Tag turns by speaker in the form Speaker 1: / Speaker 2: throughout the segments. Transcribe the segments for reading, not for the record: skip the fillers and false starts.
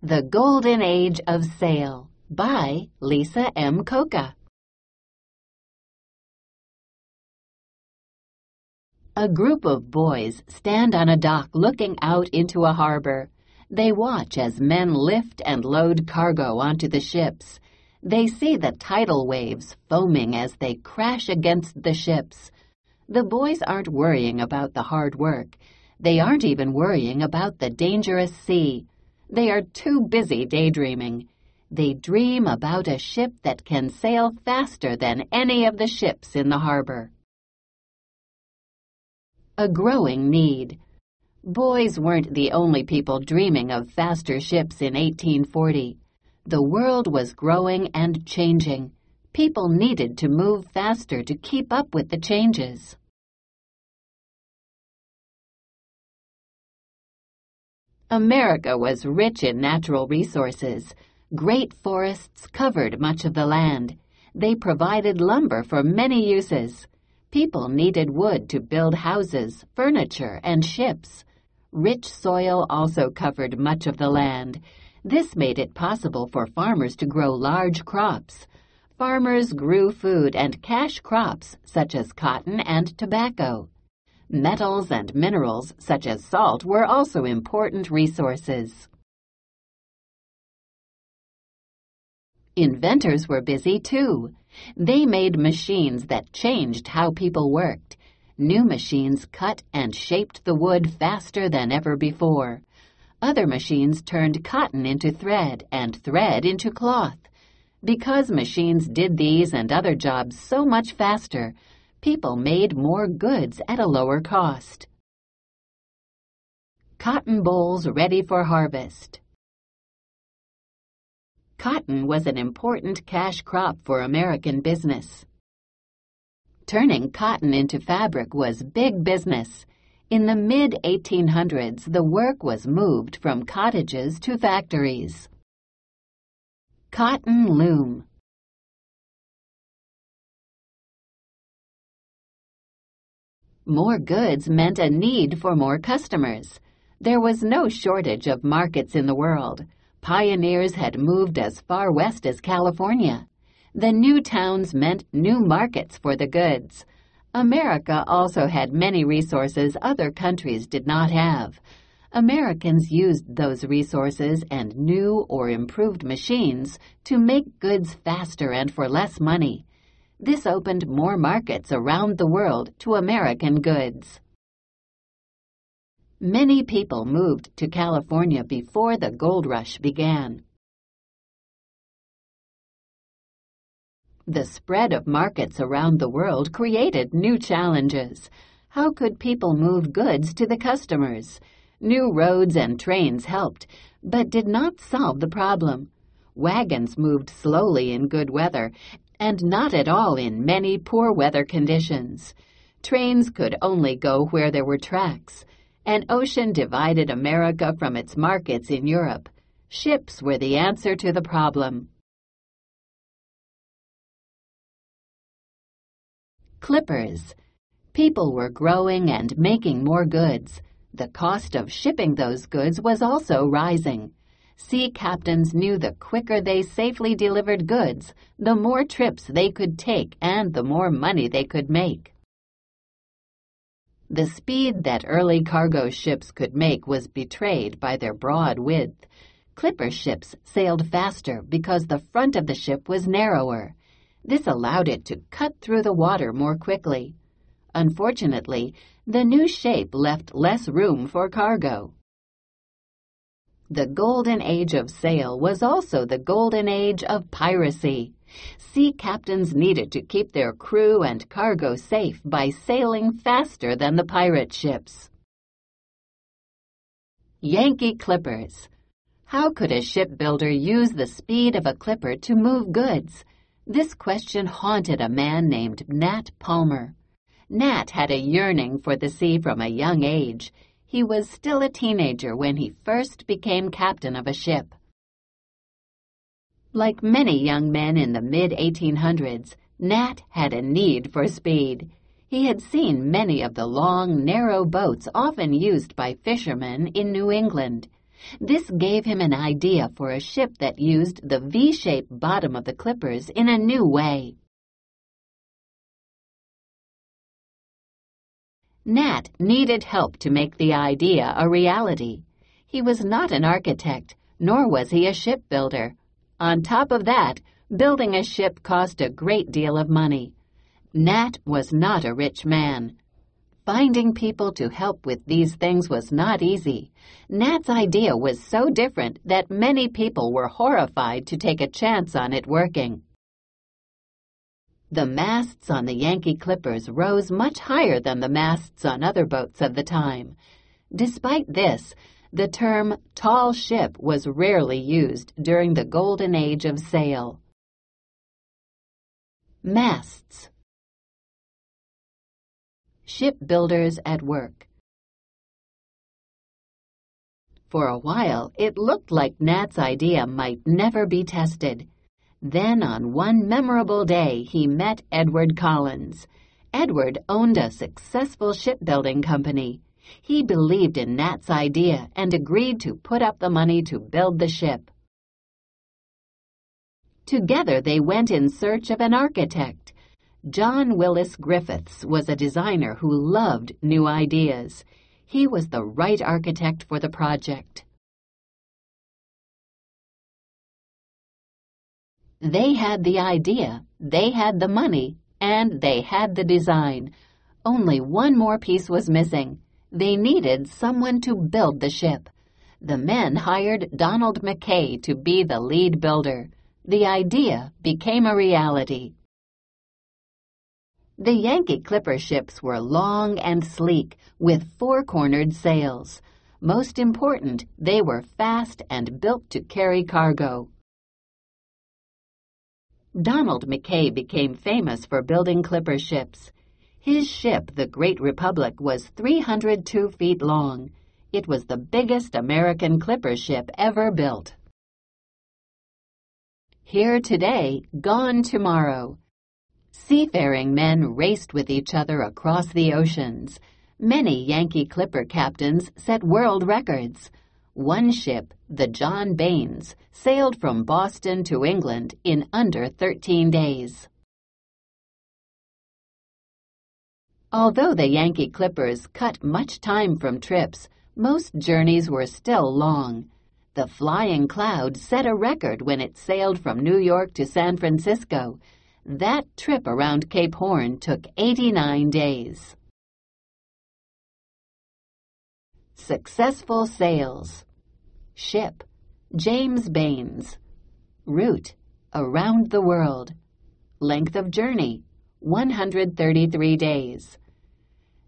Speaker 1: The Golden Age of Sail by Lisa M. Coca. A group of boys stand on a dock looking out into a harbor. They watch as men lift and load cargo onto the ships. They see the tidal waves foaming as they crash against the ships. The boys aren't worrying about the hard work. They aren't even worrying about the dangerous sea. They are too busy daydreaming. They dream about a ship that can sail faster than any of the ships in the harbor. A growing need. Boys weren't the only people dreaming of faster ships in 1840. The world was growing and changing. People needed to move faster to keep up with the changes. America was rich in natural resources. Great forests covered much of the land. They provided lumber for many uses. People needed wood to build houses, furniture, and ships. Rich soil also covered much of the land. This made it possible for farmers to grow large crops. Farmers grew food and cash crops such as cotton and tobacco. Metals and minerals such as salt were also important resources. Inventors were busy too. They made machines that changed how people worked. New machines cut and shaped the wood faster than ever before. Other machines turned cotton into thread and thread into cloth. Because machines did these and other jobs so much faster, people made more goods at a lower cost. Cotton bolls ready for harvest. Cotton was an important cash crop for American business. Turning cotton into fabric was big business. In the mid-1800s, the work was moved from cottages to factories. Cotton loom. More goods meant a need for more customers. There was no shortage of markets in the world. Pioneers had moved as far west as California. The new towns meant new markets for the goods. America also had many resources other countries did not have. Americans used those resources and new or improved machines to make goods faster and for less money. This opened more markets around the world to American goods. Many people moved to California before the gold rush began. The spread of markets around the world created new challenges. How could people move goods to the customers? New roads and trains helped, but did not solve the problem. Wagons moved slowly in good weather, and not at all in many poor weather conditions. Trains could only go where there were tracks. An ocean divided America from its markets in Europe. Ships were the answer to the problem. Clippers. People were growing and making more goods. The cost of shipping those goods was also rising. Sea captains knew the quicker they safely delivered goods, the more trips they could take and the more money they could make. The speed that early cargo ships could make was betrayed by their broad width. Clipper ships sailed faster because the front of the ship was narrower. This allowed it to cut through the water more quickly. Unfortunately, the new shape left less room for cargo. The golden age of sail was also the golden age of piracy. Sea captains needed to keep their crew and cargo safe by sailing faster than the pirate ships. Yankee clippers. How could a shipbuilder use the speed of a clipper to move goods? This question haunted a man named Nat Palmer. Nat had a yearning for the sea from a young age. He was still a teenager when he first became captain of a ship. Like many young men in the mid-1800s, Nat had a need for speed. He had seen many of the long, narrow boats often used by fishermen in New England. This gave him an idea for a ship that used the V-shaped bottom of the clippers in a new way. Nat needed help to make the idea a reality. He was not an architect, nor was he a shipbuilder. On top of that, building a ship cost a great deal of money. Nat was not a rich man. Finding people to help with these things was not easy. Nat's idea was so different that many people were horrified to take a chance on it working. The masts on the Yankee clippers rose much higher than the masts on other boats of the time. Despite this, the term tall ship was rarely used during the golden age of sail. Masts. Shipbuilders at work. For a while, it looked like Nat's idea might never be tested. Then on one memorable day, he met Edward Collins. Edward owned a successful shipbuilding company. He believed in Nat's idea and agreed to put up the money to build the ship. Together they went in search of an architect. John Willis Griffiths was a designer who loved new ideas. He was the right architect for the project. They had the idea, they had the money, and they had the design. Only one more piece was missing. They needed someone to build the ship. The men hired Donald Mackay to be the lead builder. The idea became a reality. The Yankee clipper ships were long and sleek, with four-cornered sails. Most important, they were fast and built to carry cargo. Donald Mackay became famous for building clipper ships. His ship, the Great Republic, was 302 feet long. It was the biggest American clipper ship ever built. Here today, gone tomorrow. Seafaring men raced with each other across the oceans. Many Yankee clipper captains set world records. One ship, the John Baines, sailed from Boston to England in under 13 days. Although the Yankee clippers cut much time from trips, most journeys were still long. The Flying Cloud set a record when it sailed from New York to San Francisco. That trip around Cape Horn took 89 days. Successful sails. Ship, James Baines. Route, around the world. Length of journey, 133 days.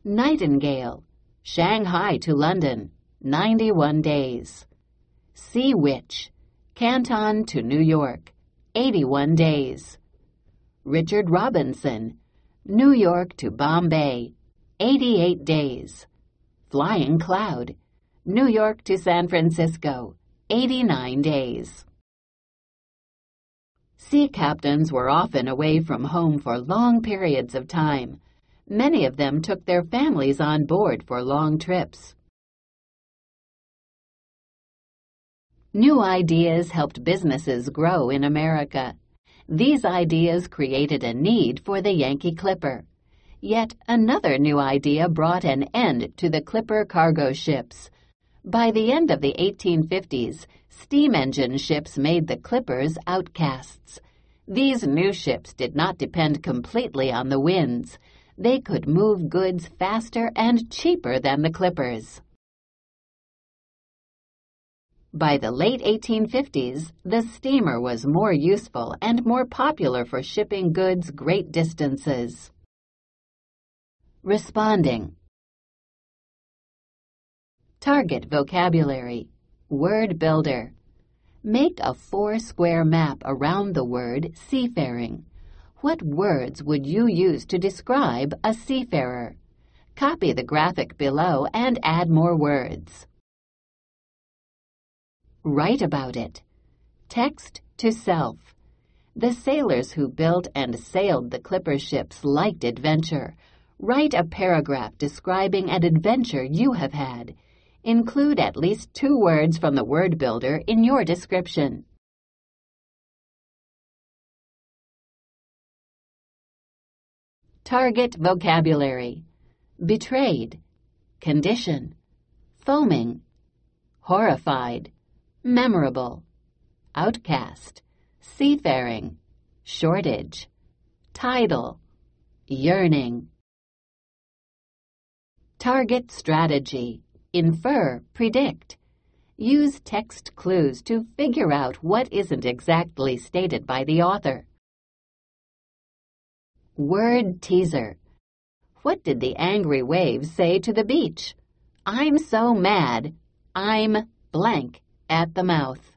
Speaker 1: Nightingale, Shanghai to London, 91 days. Sea Witch, Canton to New York, 81 days. Richard Robinson, New York to Bombay, 88 days. Flying Cloud, New York to San Francisco, 89 days. Sea captains were often away from home for long periods of time. Many of them took their families on board for long trips. New ideas helped businesses grow in America. These ideas created a need for the Yankee clipper. Yet another new idea brought an end to the clipper cargo ships. By the end of the 1850s, steam engine ships made the clippers outcasts. These new ships did not depend completely on the winds. They could move goods faster and cheaper than the clippers. By the late 1850s, the steamer was more useful and more popular for shipping goods great distances. Responding. Target vocabulary. Word builder. Make a 4-square map around the word seafaring. What words would you use to describe a seafarer? Copy the graphic below and add more words. Write about it. Text to self. The sailors who built and sailed the clipper ships liked adventure. Write a paragraph describing an adventure you have had. Include at least 2 words from the word builder in your description. Target vocabulary: betrayed, condition, foaming, horrified, memorable, outcast, seafaring, shortage, tidal, yearning. Target strategy: infer, predict. Use text clues to figure out what isn't exactly stated by the author. Word teaser: what did the angry waves say to the beach? I'm so mad, I'm blank at the mouth.